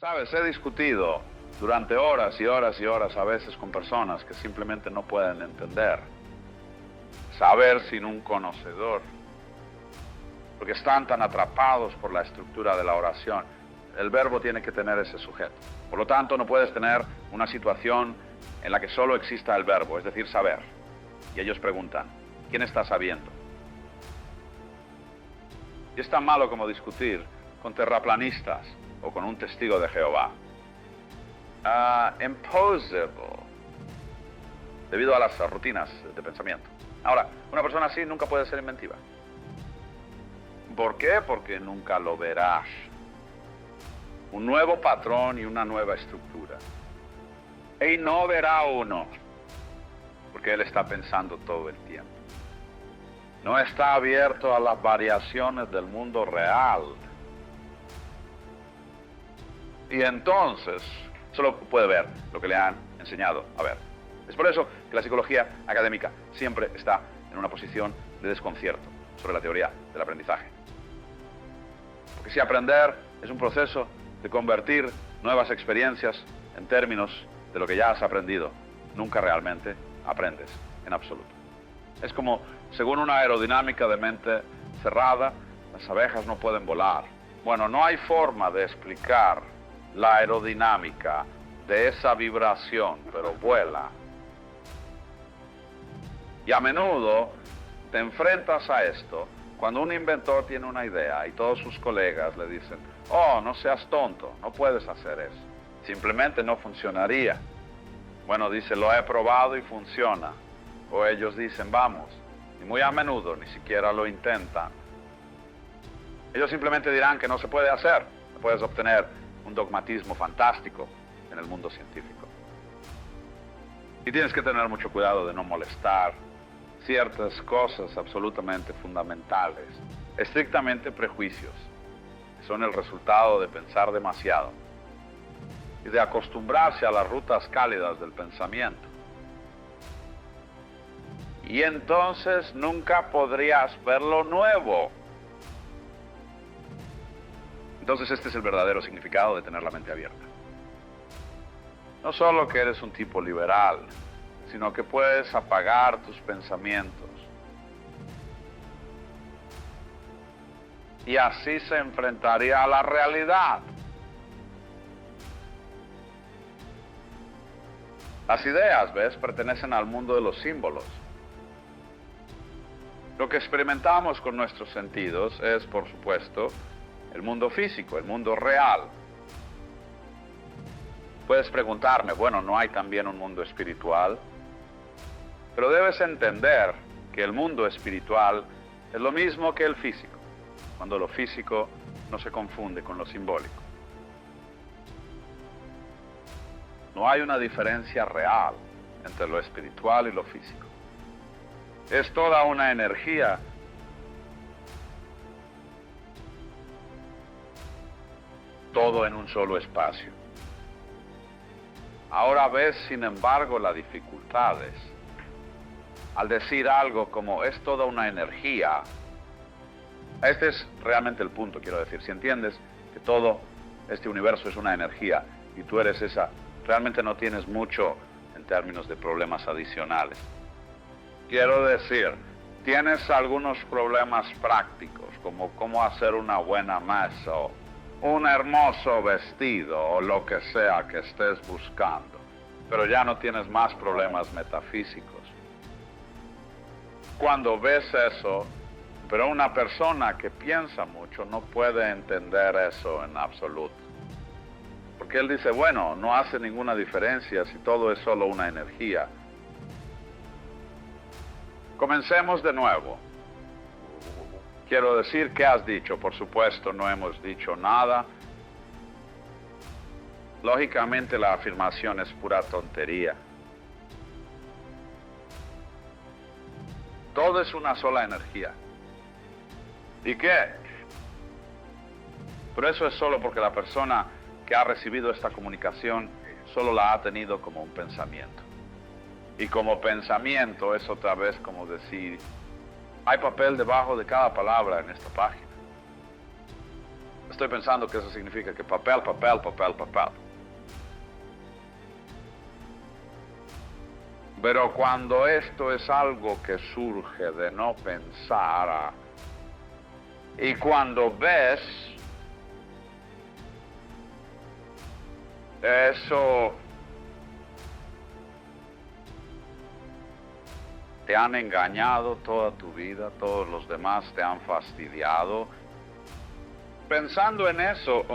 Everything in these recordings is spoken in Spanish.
Sabes, he discutido durante horas y horas y horas a veces con personas que simplemente no pueden entender saber sin un conocedor, porque están tan atrapados por la estructura de la oración. El verbo tiene que tener ese sujeto. Por lo tanto, no puedes tener una situación en la que solo exista el verbo, es decir, saber. Y ellos preguntan, ¿quién está sabiendo? Y es tan malo como discutir con terraplanistas o con un testigo de Jehová. Impossible, debido a las rutinas de pensamiento. Ahora, una persona así nunca puede ser inventiva. ¿Por qué? Porque nunca lo verás. Un nuevo patrón y una nueva estructura. Y no verá uno, porque él está pensando todo el tiempo. No está abierto a las variaciones del mundo real. Y entonces solo puede ver lo que le han enseñado a ver. Es por eso que la psicología académica siempre está en una posición de desconcierto sobre la teoría del aprendizaje. Porque si aprender es un proceso de convertir nuevas experiencias en términos de lo que ya has aprendido, nunca realmente aprendes en absoluto. Es como, según una aerodinámica de mente cerrada, las abejas no pueden volar. Bueno, no hay forma de explicar la aerodinámica de esa vibración, pero vuela. Y a menudo te enfrentas a esto cuando un inventor tiene una idea y todos sus colegas le dicen, oh, no seas tonto, no puedes hacer eso. Simplemente no funcionaría. Bueno, dice, lo he probado y funciona. O ellos dicen, vamos, y muy a menudo ni siquiera lo intentan. Ellos simplemente dirán que no se puede hacer. No puedes obtener un dogmatismo fantástico en el mundo científico. Y tienes que tener mucho cuidado de no molestar ciertas cosas absolutamente fundamentales, estrictamente prejuicios, que son el resultado de pensar demasiado y de acostumbrarse a las rutas cálidas del pensamiento. Y entonces nunca podrías ver lo nuevo. Entonces este es el verdadero significado de tener la mente abierta. No solo que eres un tipo liberal, sino que puedes apagar tus pensamientos. Y así se enfrentaría a la realidad. Las ideas, ¿ves?, pertenecen al mundo de los símbolos. Lo que experimentamos con nuestros sentidos es, por supuesto, el mundo físico, el mundo real. Puedes preguntarme, bueno, ¿no hay también un mundo espiritual? Pero debes entender que el mundo espiritual es lo mismo que el físico, cuando lo físico no se confunde con lo simbólico. No hay una diferencia real entre lo espiritual y lo físico. Es toda una energía. Todo en un solo espacio. Ahora ves, sin embargo, las dificultades. Al decir algo como es toda una energía, este es realmente el punto, quiero decir. Si entiendes que todo este universo es una energía y tú eres esa, realmente no tienes mucho en términos de problemas adicionales. Quiero decir, tienes algunos problemas prácticos, como cómo hacer una buena mesa o un hermoso vestido o lo que sea que estés buscando, pero ya no tienes más problemas metafísicos. Cuando ves eso, pero una persona que piensa mucho no puede entender eso en absoluto. Porque él dice, bueno, no hace ninguna diferencia si todo es solo una energía. Comencemos de nuevo. Quiero decir, ¿qué has dicho? Por supuesto, no hemos dicho nada. Lógicamente, la afirmación es pura tontería. Todo es una sola energía. ¿Y qué? Pero eso es solo porque la persona que ha recibido esta comunicación solo la ha tenido como un pensamiento. Y como pensamiento es otra vez como decir, hay papel debajo de cada palabra en esta página. Estoy pensando que eso significa que papel, papel, papel, papel. Pero cuando esto es algo que surge de no pensar, y cuando ves, eso te han engañado toda tu vida, todos los demás te han fastidiado. Pensando en eso,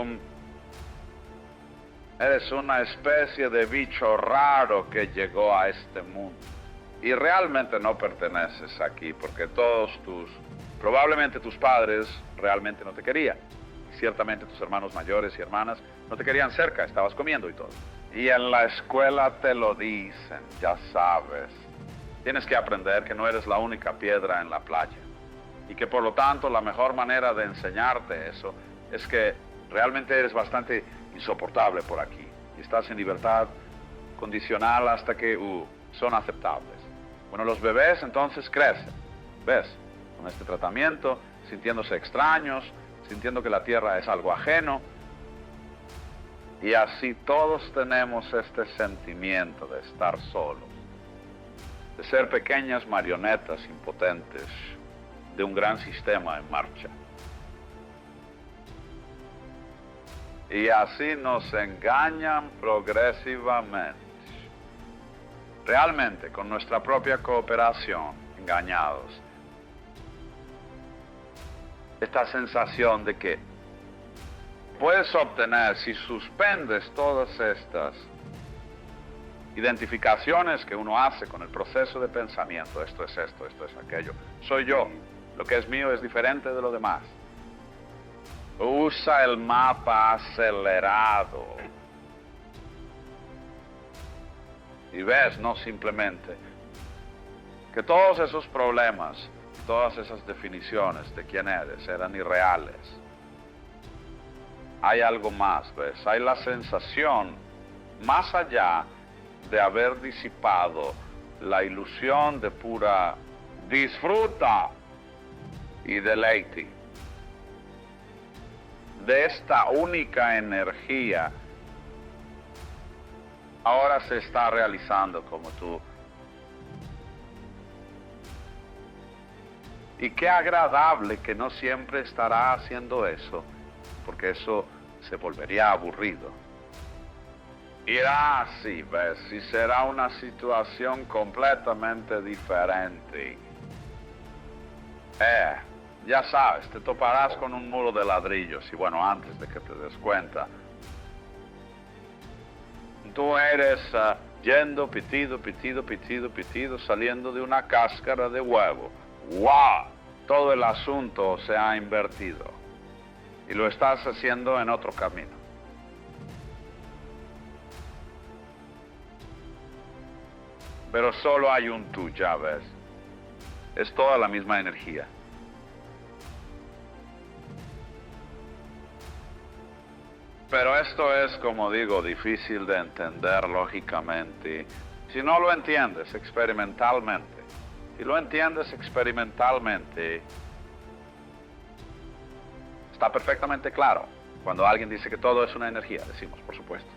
eres una especie de bicho raro que llegó a este mundo. Y realmente no perteneces aquí, porque probablemente tus padres realmente no te querían. Y ciertamente tus hermanos mayores y hermanas no te querían cerca, estabas comiendo y todo. Y en la escuela te lo dicen, ya sabes. Tienes que aprender que no eres la única piedra en la playa. Y que por lo tanto la mejor manera de enseñarte eso es que realmente eres bastante insoportable por aquí. Y estás en libertad condicional hasta que son aceptables. Bueno, los bebés entonces crecen, ¿ves? Con este tratamiento, sintiéndose extraños, sintiendo que la tierra es algo ajeno. Y así todos tenemos este sentimiento de estar solos, de ser pequeñas marionetas impotentes de un gran sistema en marcha. Y así nos engañan progresivamente. Realmente, con nuestra propia cooperación, engañados. Esta sensación de que puedes obtener, si suspendes todas estas identificaciones que uno hace con el proceso de pensamiento, esto es aquello, soy yo, lo que es mío es diferente de lo demás. Usa el mapa acelerado. Y ves, no simplemente, que todos esos problemas, todas esas definiciones de quién eres eran irreales. Hay algo más, ¿ves? Hay la sensación, más allá de haber disipado la ilusión de pura disfruta y deleite, de esta única energía, ahora se está realizando como tú. Y qué agradable que no siempre estará haciendo eso, porque eso se volvería aburrido. Irá así, ¿ves? Y será una situación completamente diferente. Ya sabes, te toparás con un muro de ladrillos y bueno, antes de que te des cuenta, tú eres yendo pitido, pitido, pitido, pitido, saliendo de una cáscara de huevo. ¡Wow! Todo el asunto se ha invertido y lo estás haciendo en otro camino. Pero solo hay un tú, ya ves. Es toda la misma energía. Pero esto es, como digo, difícil de entender lógicamente. Si no lo entiendes experimentalmente, si lo entiendes experimentalmente, está perfectamente claro. Cuando alguien dice que todo es una energía, decimos, por supuesto.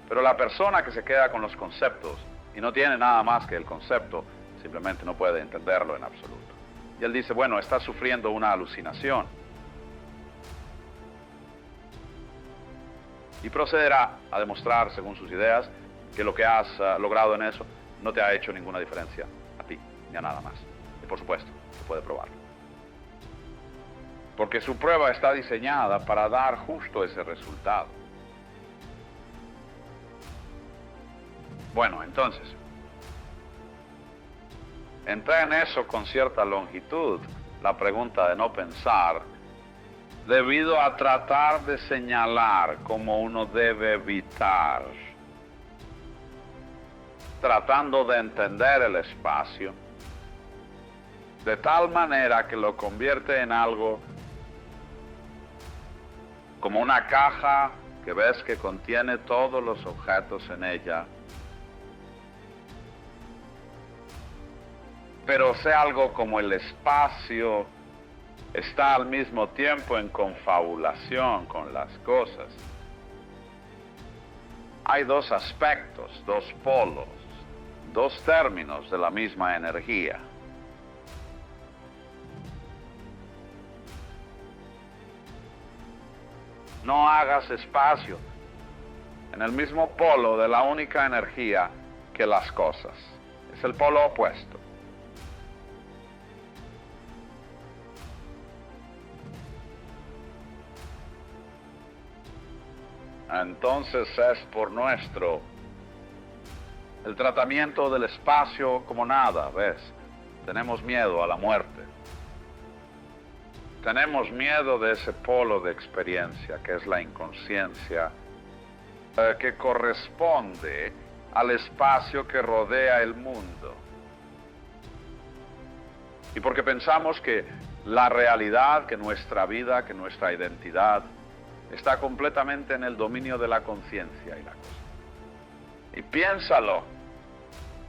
Pero la persona que se queda con los conceptos y no tiene nada más que el concepto, simplemente no puede entenderlo en absoluto. Y él dice, bueno, estás sufriendo una alucinación. Y procederá a demostrar, según sus ideas, que lo que has logrado en eso no te ha hecho ninguna diferencia a ti, ni a nada más. Y por supuesto, se puede probar. Porque su prueba está diseñada para dar justo ese resultado. Bueno, entonces, entré en eso con cierta longitud, la pregunta de no pensar, debido a tratar de señalar cómo uno debe evitar, tratando de entender el espacio, de tal manera que lo convierte en algo como una caja que ves que contiene todos los objetos en ella. pero sea algo como el espacio está al mismo tiempo en confabulación con las cosas. Hay dos aspectos, dos polos, dos términos de la misma energía. No hagas espacio en el mismo polo de la única energía que las cosas. Es el polo opuesto. Entonces es por nuestro el tratamiento del espacio como nada, ¿ves? Tenemos miedo a la muerte. Tenemos miedo de ese polo de experiencia que es la inconsciencia, que corresponde al espacio que rodea el mundo. Y porque pensamos que la realidad, que nuestra vida, que nuestra identidad está completamente en el dominio de la conciencia y la cosa. Y piénsalo.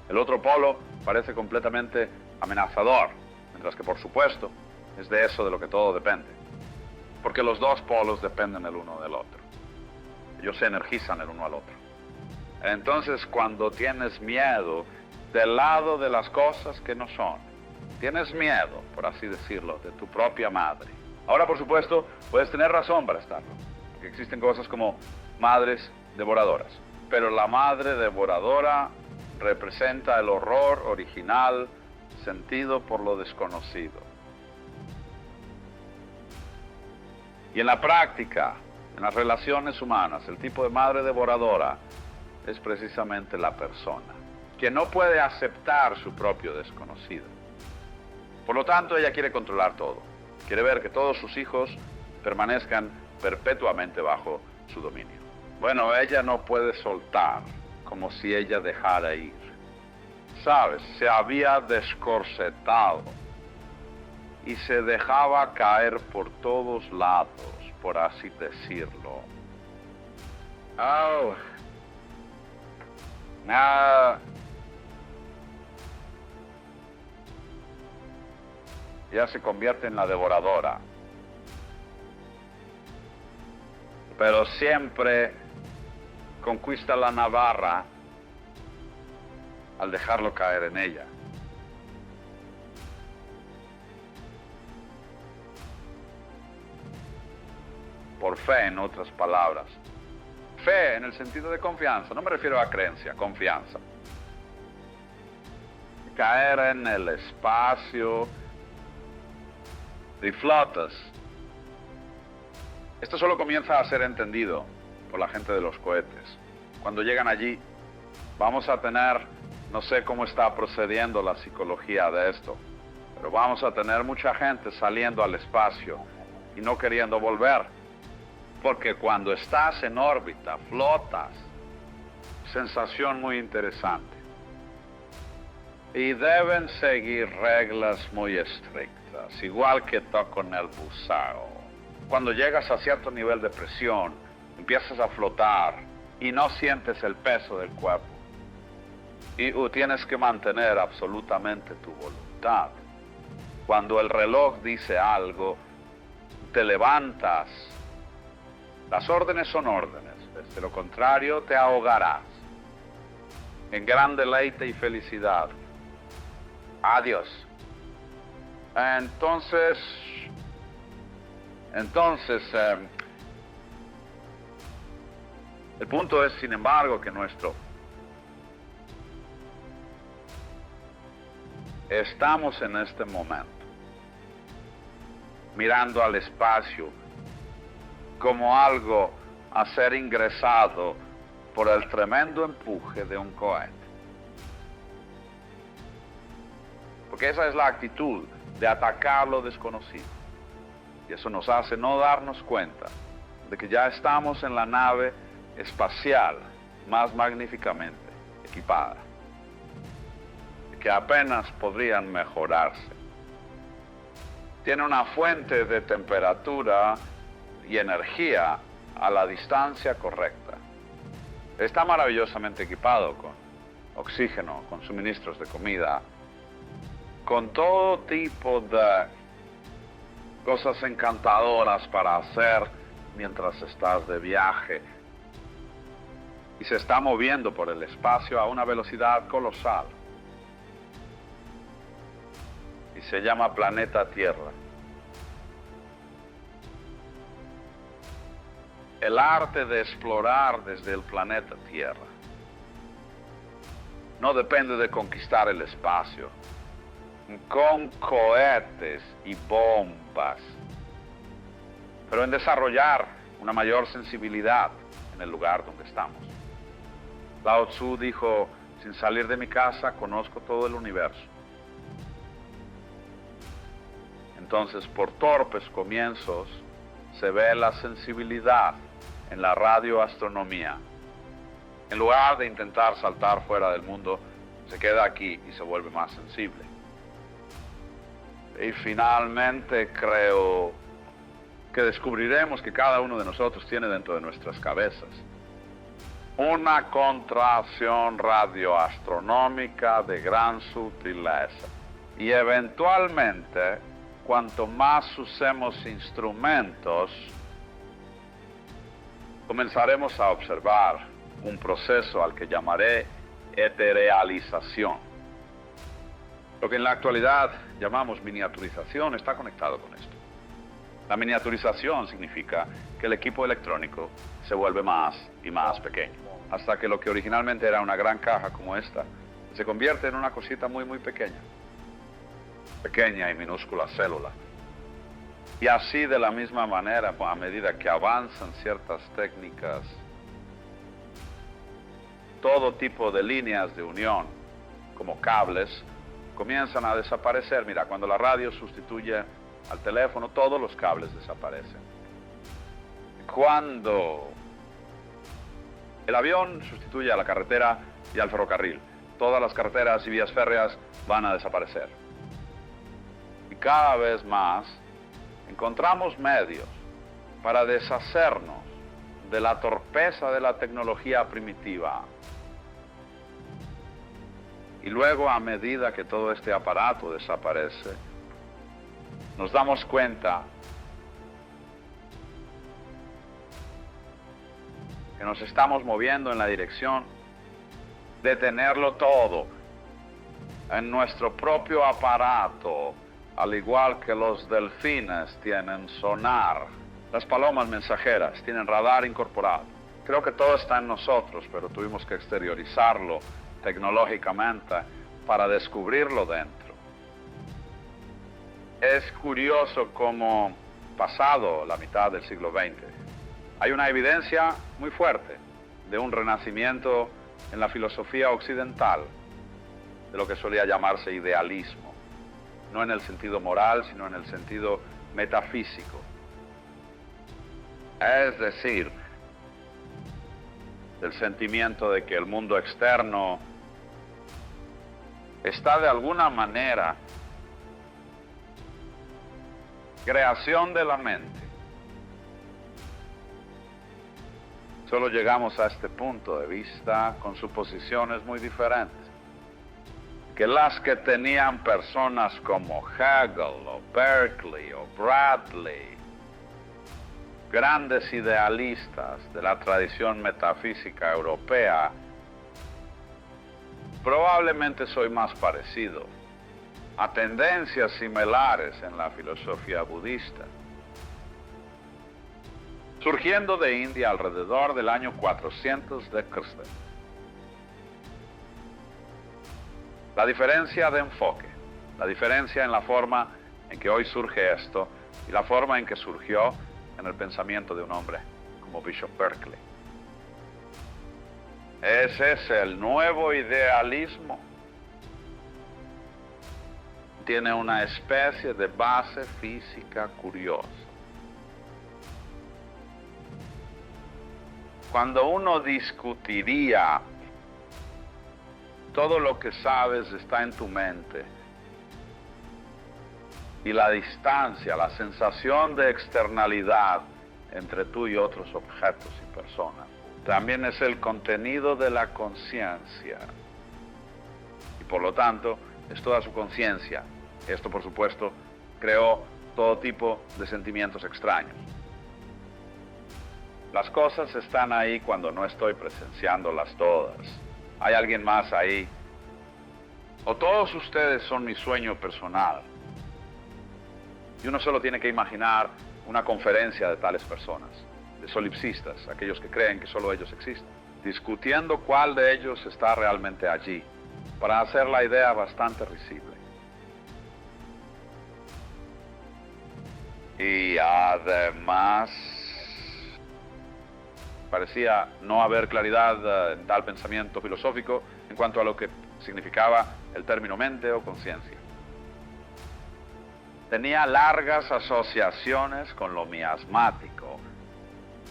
El otro polo parece completamente amenazador, mientras que por supuesto es de eso de lo que todo depende. Porque los dos polos dependen el uno del otro. Ellos se energizan el uno al otro. Entonces, cuando tienes miedo del lado de las cosas que no son, tienes miedo, por así decirlo, de tu propia madre. Ahora, por supuesto, puedes tener razón para estarlo, porque existen cosas como madres devoradoras. Pero la madre devoradora representa el horror original sentido por lo desconocido. Y en la práctica, en las relaciones humanas, el tipo de madre devoradora es precisamente la persona, que no puede aceptar su propio desconocido. Por lo tanto, ella quiere controlar todo. Quiere ver que todos sus hijos permanezcan perpetuamente bajo su dominio. Bueno, ella no puede soltar, como si ella dejara ir. ¿Sabes? Se había descorsetado y se dejaba caer por todos lados, por así decirlo. Oh. Ya se convierte en la devoradora. Pero siempre conquista la navarra al dejarlo caer en ella. Por fe, en otras palabras. Fe en el sentido de confianza, no me refiero a creencia, confianza. Caer en el espacio y flotas. Esto solo comienza a ser entendido por la gente de los cohetes. Cuando llegan allí, vamos a tener, no sé cómo está procediendo la psicología de esto, pero vamos a tener mucha gente saliendo al espacio y no queriendo volver. Porque cuando estás en órbita, flotas. Sensación muy interesante. Y deben seguir reglas muy estrictas, igual que con el buceo. Cuando llegas a cierto nivel de presión, empiezas a flotar y no sientes el peso del cuerpo. Y tienes que mantener absolutamente tu voluntad. Cuando el reloj dice algo, te levantas. Las órdenes son órdenes, de lo contrario te ahogarás en gran deleite y felicidad. Adiós. Entonces, el punto es, sin embargo, que estamos en este momento mirando al espacio como algo a ser ingresado por el tremendo empuje de un cohete. Porque esa es la actitud de atacar lo desconocido. Y eso nos hace no darnos cuenta de que ya estamos en la nave espacial más magníficamente equipada, que apenas podrían mejorarse. Tiene una fuente de temperatura y energía a la distancia correcta. Está maravillosamente equipado con oxígeno, con suministros de comida, con todo tipo de cosas encantadoras para hacer mientras estás de viaje, y se está moviendo por el espacio a una velocidad colosal, y se llama planeta Tierra. El arte de explorar desde el planeta Tierra no depende de conquistar el espacio con cohetes y bombas, pero en desarrollar una mayor sensibilidad en el lugar donde estamos. Lao Tzu dijo: sin salir de mi casa conozco todo el universo. Entonces, por torpes comienzos, se ve la sensibilidad en la radioastronomía. En lugar de intentar saltar fuera del mundo, se queda aquí y se vuelve más sensible. Y finalmente creo que descubriremos que cada uno de nosotros tiene dentro de nuestras cabezas una contracción radioastronómica de gran sutileza. Y eventualmente, cuanto más usemos instrumentos, comenzaremos a observar un proceso al que llamaré eterealización. Lo que en la actualidad llamamos miniaturización está conectado con esto. La miniaturización significa que el equipo electrónico se vuelve más y más pequeño, hasta que lo que originalmente era una gran caja como esta se convierte en una cosita muy muy pequeña y minúscula célula. Y así, de la misma manera, a medida que avanzan ciertas técnicas, todo tipo de líneas de unión, como cables, comienzan a desaparecer. Mira, cuando la radio sustituye al teléfono, todos los cables desaparecen. Cuando el avión sustituye a la carretera y al ferrocarril, todas las carreteras y vías férreas van a desaparecer. Y cada vez más encontramos medios para deshacernos de la torpeza de la tecnología primitiva. Y luego, a medida que todo este aparato desaparece, nos damos cuenta que nos estamos moviendo en la dirección de tenerlo todo en nuestro propio aparato, al igual que los delfines tienen sonar. Las palomas mensajeras tienen radar incorporado. Creo que todo está en nosotros, pero tuvimos que exteriorizarlo tecnológicamente para descubrirlo dentro. Es curioso cómo, pasado la mitad del siglo XX, hay una evidencia muy fuerte de un renacimiento en la filosofía occidental de lo que solía llamarse idealismo, no en el sentido moral, sino en el sentido metafísico. Es decir, del sentimiento de que el mundo externo está de alguna manera creación de la mente. Solo llegamos a este punto de vista con suposiciones muy diferentes que las que tenían personas como Hegel o Berkeley o Bradley, grandes idealistas de la tradición metafísica europea. Probablemente soy más parecido a tendencias similares en la filosofía budista, surgiendo de India alrededor del año 400 de Cristo. La diferencia de enfoque, la diferencia en la forma en que hoy surge esto y la forma en que surgió en el pensamiento de un hombre como Bishop Berkeley. Ese es el nuevo idealismo. Tiene una especie de base física curiosa. Cuando uno discutiría todo lo que sabes está en tu mente, y la distancia, la sensación de externalidad entre tú y otros objetos y personas, también es el contenido de la conciencia. Y por lo tanto, es toda su conciencia Esto, por supuesto, creó todo tipo de sentimientos extraños. Las cosas están ahí cuando no estoy presenciándolas todas. ¿Hay alguien más ahí? ¿O todos ustedes son mi sueño personal? Y uno solo tiene que imaginar una conferencia de tales personas, de solipsistas, aquellos que creen que solo ellos existen, discutiendo cuál de ellos está realmente allí, para hacer la idea bastante risible. Y además, parecía no haber claridad en tal pensamiento filosófico en cuanto a lo que significaba el término mente o conciencia. Tenía largas asociaciones con lo miasmático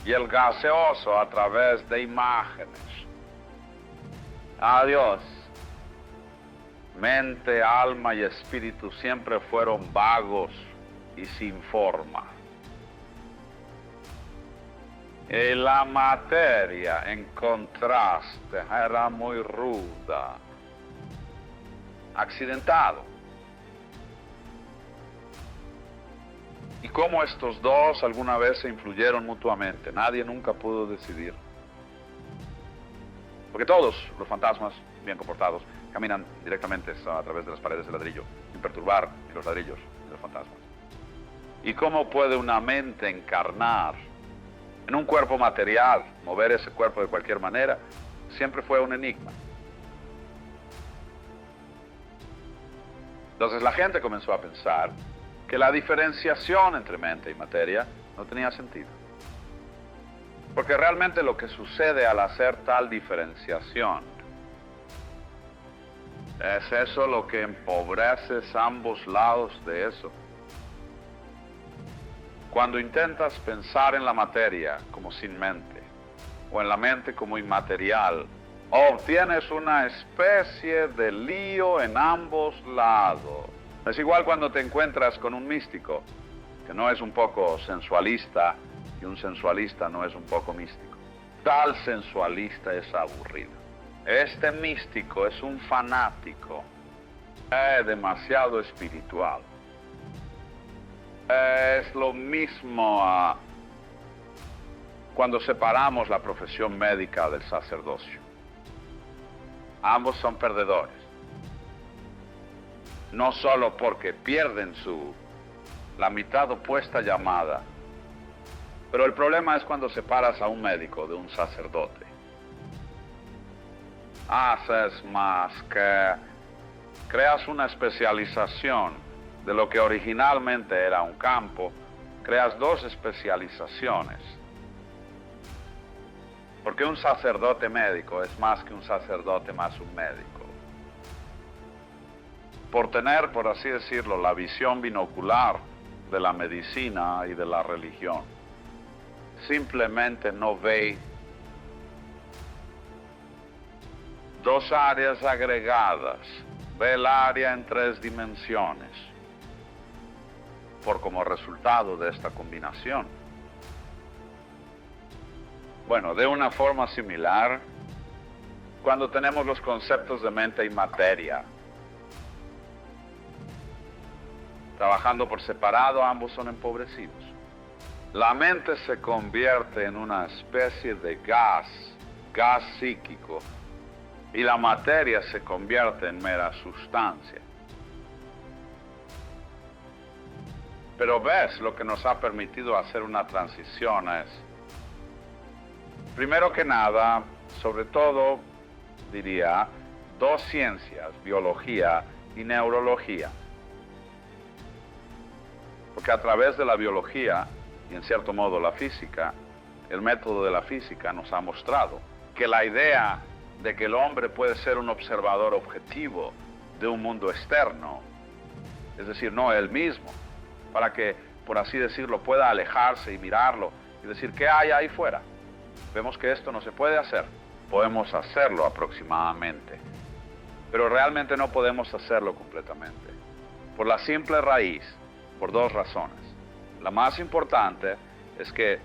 y el gaseoso a través de imágenes. Adiós. Mente, alma y espíritu siempre fueron vagos y sin forma. Y la materia, en contraste, era muy ruda, accidentado. ¿Y cómo estos dos alguna vez se influyeron mutuamente? Nadie nunca pudo decidir. Porque todos los fantasmas bien comportados caminan directamente a través de las paredes de ladrillo, sin perturbar ni los ladrillos ni los fantasmas. ¿Y cómo puede una mente encarnar en un cuerpo material, mover ese cuerpo de cualquier manera? Siempre fue un enigma. Entonces la gente comenzó a pensar que la diferenciación entre mente y materia no tenía sentido. Porque realmente lo que sucede al hacer tal diferenciación es eso lo que empobrece ambos lados de eso. Cuando intentas pensar en la materia como sin mente, o en la mente como inmaterial, obtienes una especie de lío en ambos lados. Es igual cuando te encuentras con un místico, que no es un poco sensualista, y un sensualista no es un poco místico. Tal sensualista es aburrido. Este místico es un fanático, es demasiado espiritual. Es lo mismo cuando separamos la profesión médica del sacerdocio. Ambos son perdedores. No solo porque pierden la mitad opuesta llamada, pero el problema es cuando separas a un médico de un sacerdote. Haces más que creas una especialización de lo que originalmente era un campo, creas dos especializaciones. Porque un sacerdote médico es más que un sacerdote más un médico. Por tener, por así decirlo, la visión binocular de la medicina y de la religión, simplemente no ve dos áreas agregadas, ve el área en 3 dimensiones, como resultado de esta combinación. Bueno, de una forma similar, cuando tenemos los conceptos de mente y materia, trabajando por separado, ambos son empobrecidos. La mente se convierte en una especie de gas psíquico, y la materia se convierte en mera sustancia. Pero ves, lo que nos ha permitido hacer una transición es, primero que nada, sobre todo, diría, 2 ciencias, biología y neurología. Porque a través de la biología, y en cierto modo la física, el método de la física nos ha mostrado que la idea de que el hombre puede ser un observador objetivo de un mundo externo, es decir, no él mismo, para que, por así decirlo, pueda alejarse y mirarlo y decir, ¿qué hay ahí fuera? Vemos que esto no se puede hacer. Podemos hacerlo aproximadamente, pero realmente no podemos hacerlo completamente. Por la simple raíz, por 2 razones. La más importante es que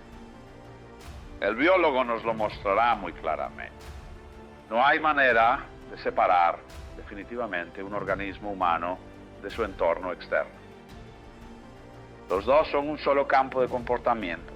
el biólogo nos lo mostrará muy claramente. No hay manera de separar definitivamente un organismo humano de su entorno externo. Los dos son un solo campo de comportamiento